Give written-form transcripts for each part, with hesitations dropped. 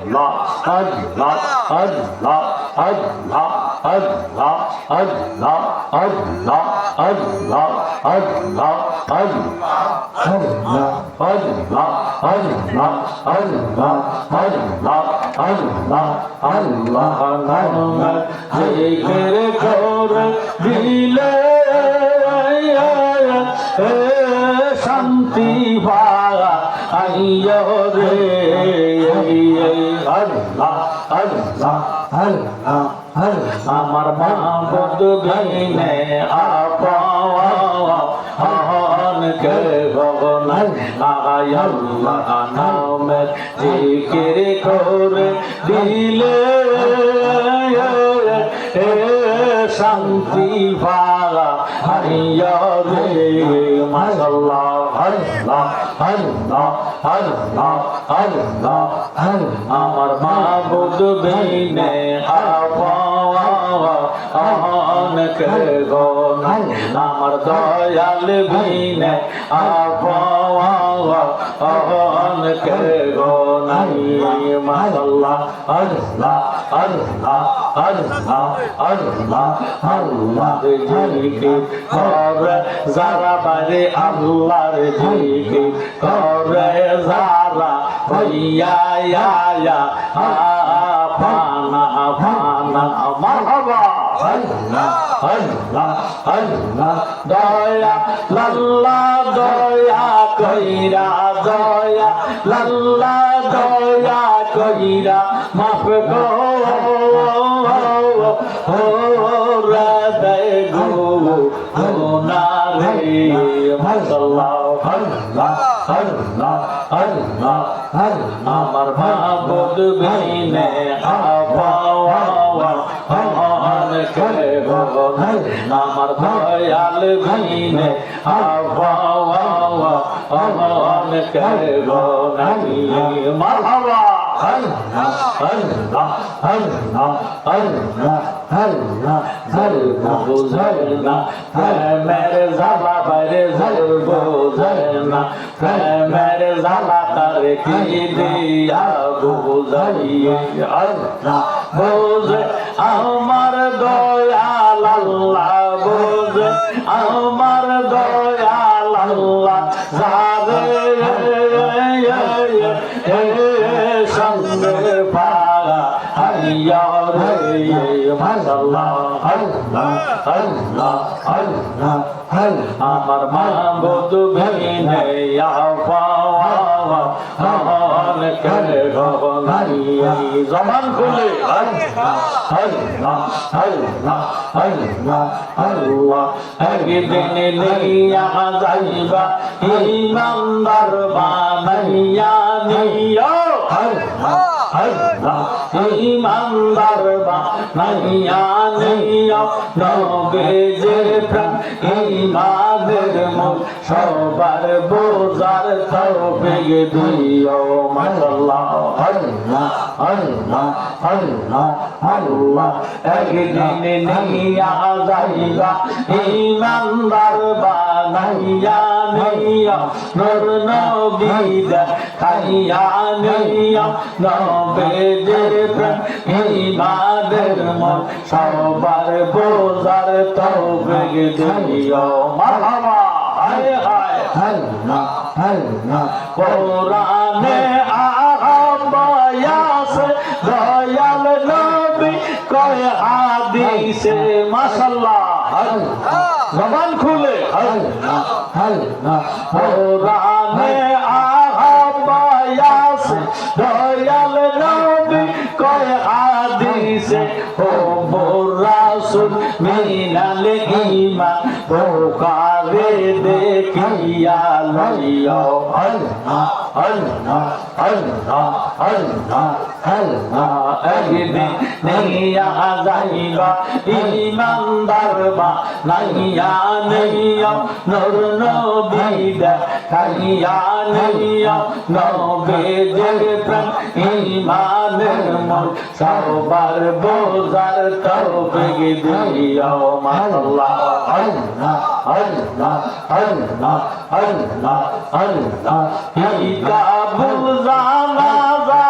আল্লাহ আল্লাহ আল্লাহ আল্লাহ আল্লাহ আল্লাহ আল্লাহ আল্লাহ আল্লাহ আল্লাহ আল্লাহ আল্লাহ আল্লাহ আল্লাহ আল্লাহ আল্লাহ আল্লাহ নামের জিকির করে দিলে শান্তি পাওয়া আইয়ো রে আল্লাহ আল্লাহ আল্লাহ আমার মাহবুব বিনে আপন কে ভগবান আল্লাহ নামের জিকির করে দিলে শান্তি পাওয়া আইয়ো রে মাশাআল্লাহ আল্লাহ আল্লাহ আল্লাহ আল্লাহ আমার মাহবুব বিনে আপন কে গো আমার দয়াল বিনে আপন কে গো মাশাআল্লাহ আল্লাহ আল্লাহ আল্লাহ আল্লাহ আল্লাহ জিকির করে যারা বাইরে আল্লাহর জিকির করে যারা হইয়া ইয়া আপানা আপানা মারহাবা আল্লাহ আল্লাহ আল্লাহ দয়া লাল্লা দয়া কইরা দয়া লাল্লা দয়া কইরা মাফ গো হৃদয় গো নারে মাশাআল্লাহ আল্লাহ আল্লাহ আল্লাহ আমার মাহবুব বিনে আপন কে গো আমার দয়াল বিনে আপন কে গো মারহাবা আল্লাহ আল্লাহ আল্লাহ আল্লাহ আল্লাহ জলবো জলনা মেরে জালা বাইরে জলবো জলনা মেরে জালা তার কি দিয়া বুঝাইয়ে আল্লাহ বুঝে আমার দয়াল আল্লাহ বুঝে আমার দয়াল আল্লাহ যাবে সঙ্গে পারা আইয়া রে মাশাআল্লাহ আল্লাহ আল্লাহ আল্লাহ আমার মাহবুব বিনে আপন কে গো জবান খুলে আল্লাহ আল্লাহ আল্লাহ আল্লাহ আল্লাহ একদিন নিয়া যাইবা ইমানদার বানাইয়া নিয়া আল্লাহ আল্লাহ ইমানদার বানাইয়া নিয়া নবীজির প্রাণ ইমানের মুখ সবার বোঝার তৌফিক দিও মাশাআল্লাহ আল্লাহ আল্লাহ আল্লাহ আল্লাহ একদিন নিয়া যাইবা ইমানদার বানাইয়া নিয়া নূর নবী দেখাইয়া নিয়া নবীজির প্রেম ইমানের মুখ সবার বোঝার তৌফিক দিও মারহাবা হায় হায় আল্লাহ আল্লাহ কোরআনে আহাবায়াসে দয়াল নবী কয় হাদিসে মাশাআল্লাহ আল্লাহ জবান খুলে আল্লাহ আল্লাহ কোরআনে আহাবায়াসে দয়াল নবী কয় হাদিসে ও রাসূল মিনাল ঈমান প্রকারে দেখিয়া লইও আল্লাহ আল্লাহ আল্লাহ আল্লাহ আল্লাহ একদিন নিয়া যাইবা ইমানদার বানাইয়া নিয়া নূর নবী দেখাইয়া নিয়া নবীজির প্রেম ইমানের মুখ সবার বোঝার তৌফিক দিও মাশাআল্লাহ আল্লাহ আল্লাহ আল্লাহ আল্লাহ আল্লাহ কিতাবুল জানাজা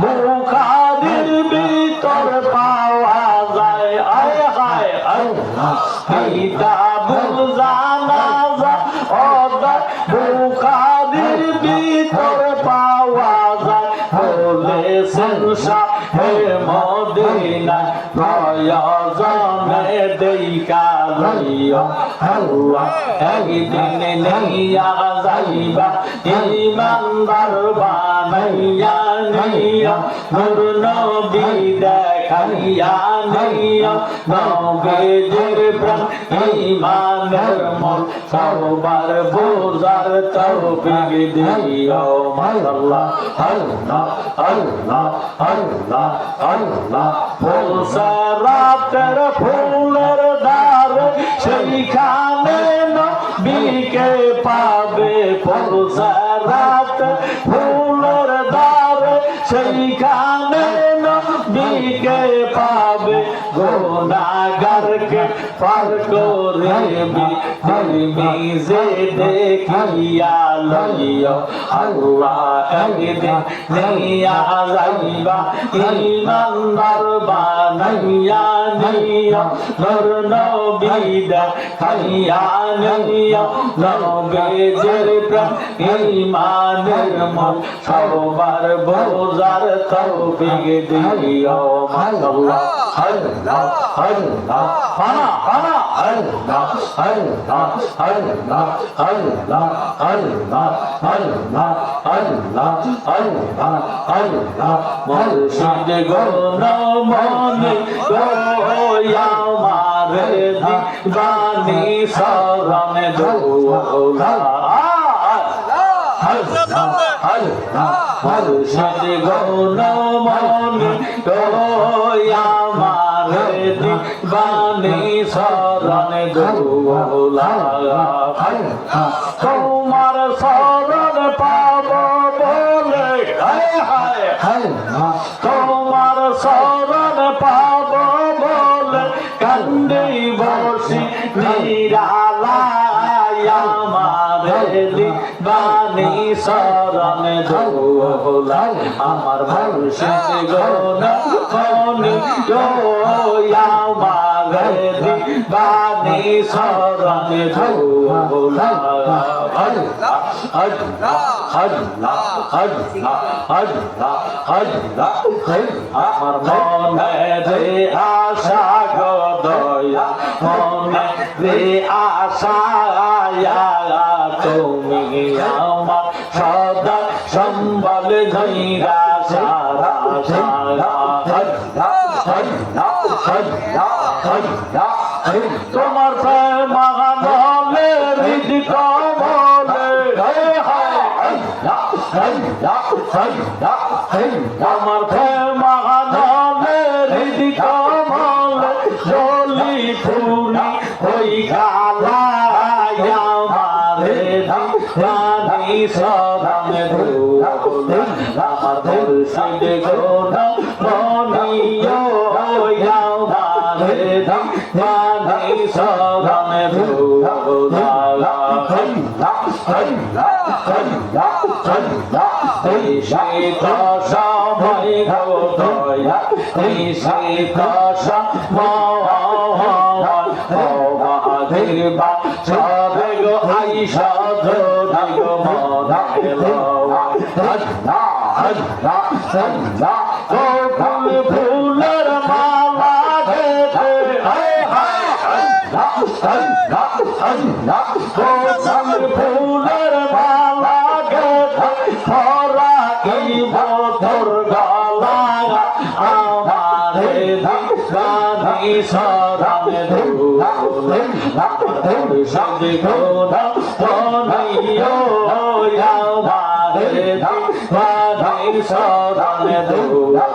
বুখারির ভিতর পাওয়া যায় আয় হায় আল্লাহ কিতাবুল জানাজা অদা বুখারির ভিতর পাওয়া যায় বলেছেন শাহে মদিনা প্রয়োজনে দেখা লইয়া আল্লাহ একদিন নিয়া যাইবা ইমানদার বানাইয়া নিয়া নূর নবী দেখাইয়া নিয়া নবীজির প্রেম ঈমানের মন সবার বোঝার তৌফিক দিও আল্লাহ আল্লাহ আল্লাহ আল্লাহ আল্লাহ ফুলসরাতের ফুলের দ্বার সেইখানে নবীকে পাবে ফুলসরাত ফুলের দ্বার সেইখানে নবীকে পাবে গুনাহগারকে পার করে বিমিজে দেখিয়া লইয়া আল্লাহ একদিন নিয়া যাইবা ইমানদার বানাইয়া নিয়া নূর নবী দেখাইয়া নিয়া নবীজির প্রেম ঈমানের মন সবার বোঝার তৌফিক দিও আল্লাহ আল্লাহ আল্লাহ ফানা ফানা আল্লাহ আল্লাহ আল্লাহ আল্লাহ আল্লাহ আল্লাহ আল্লাহ আল্লাহ আল্লাহ মুর্শিদ গুণমণি গো আমারে দিবানি শরণ দৌলা মুর্শিদ গুণমণি গো আমারে দিবানি শরণ দৌলা তোমার শরণ পাব বলে হায় হায় তোমার শরণ পাব বলে কান্দি বসি নিরালায় আমারে দিবানি শরণ দৌলা আমার মুর্শিদ গুণমণি গো আমারে দিবানি শরণ দৌলা আল্লাহ আল্লাহ আল্লাহ আল্লাহ আল্লাহ আল্লাহ আমার মনে রে আশা গো দয়া মনে রে আশা তুমি আমার সদা সম্বল ধৈরা সারা সারা আল্লাহ আল্লাহ আল্লাহ আল্লাহ তোমার প্রেমানলে হৃদ কমলে আমার প্রেমানলে হৃদ কমলে জলি ফুলি ওই গালায় আমারে রানী শরণ দৌলা আমার মুর্শিদ গুণমণি আমারে রানী শরণ দৌলা শীত সময় গো দয়া শীত সময় সবে গো আইসা ধরি গো মনে ফুল ফুলের মালা গেছে ফুলের মালা গেছে খরা কি বধর গলা আমারে দিবানি শরণ দৌলা মুর্শিদ গুণমণি আমারে দিবানি শরণ দৌলা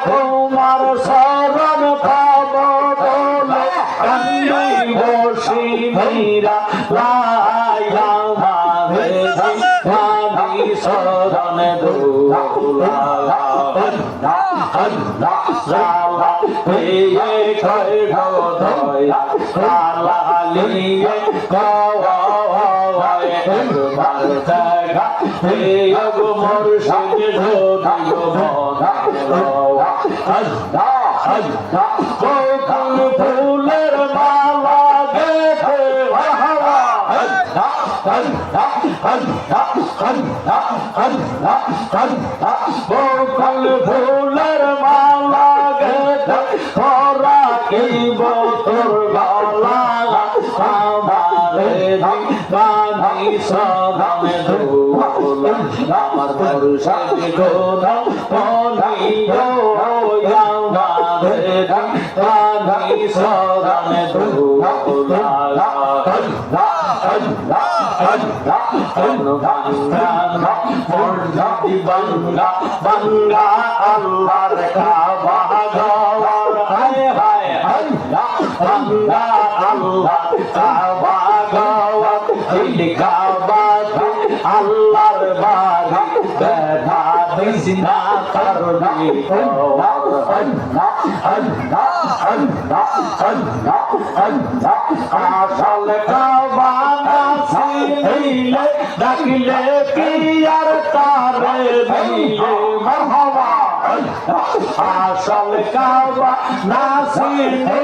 তোমার শরণ পাব বলে কান্দি বসি নিরালায় আমারে দিবানি শরণ দৌলা জালা পেয়ে কয় গো দয়া জালা লিয়ে কওয়ায় একবার দেখা পেয়ে গো মুর্শিদ ধরিও বকুল ফুলের মালা গেথে বকুল ফুলের মালা গেথে তোরা কি বতর গলা আমারে বাঁধি সদামে ধুল আমার মুর্শিদ গোনা পনিও আমারে বাঁধি সদামে ধুল বঙ্গা বঙ্গা আল্লাহর কাবা গওয়ার হায় হায় বঙ্গা আল্লাহ কাবা গওয়ার দিল কাবা আল্লাহর বাড়ি বেধা দিসনা করবি আসল কাবা নাসিলে ডাকলে কি আর তারে দিলে মারহাবা আসল কাবা নাসিলে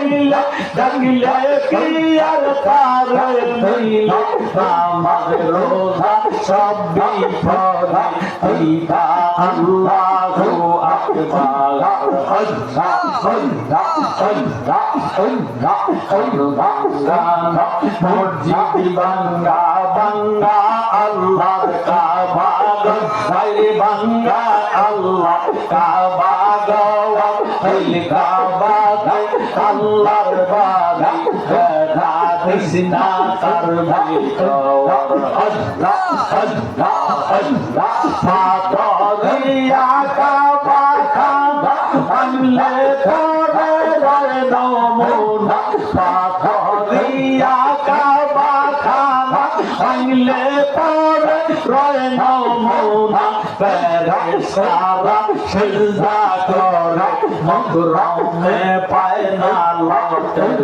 ডাকলে কি আর তারে দিলে আমার রোজা সব বিপদে পিতা আল্লাহু আকবার মসজিদ বাঙ্গা বাঙ্গা আল্লাহর কাবা গায়ে বাঙ্গা আল্লাহ কাবা গাওয়া কাবা আল্লাহর বাড়ি বেধা দিসনা করবি দিয়া কাবা খানা আনলে ধরে রয় নমুনা দিয়া কাবা খানা আনলে পরে রয় নমুনা ফেরেশতারা সিজদা করে মকরমে পায় না লটের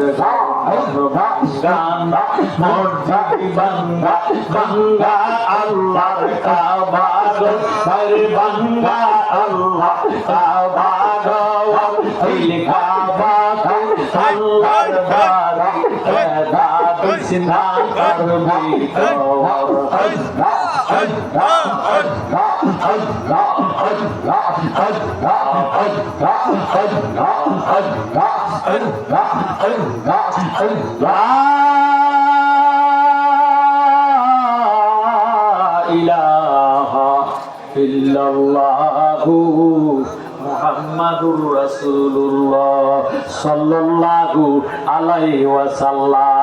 গানা মসজিদ বাঙ্গা বাঙ্গা আল্লাহর কাবা ঘর বাঙ্গা আল্লাহ কাবা ঘর দিল কাবা আল্লাহর বাড়ি বেধা দিসনা করবি ইলাহা ইল্লাল্লাহু মুহাম্মাদুর রাসূলুল্লাহ সাল্লাল্লাহু আলাইহি ওয়াসাল্লাম।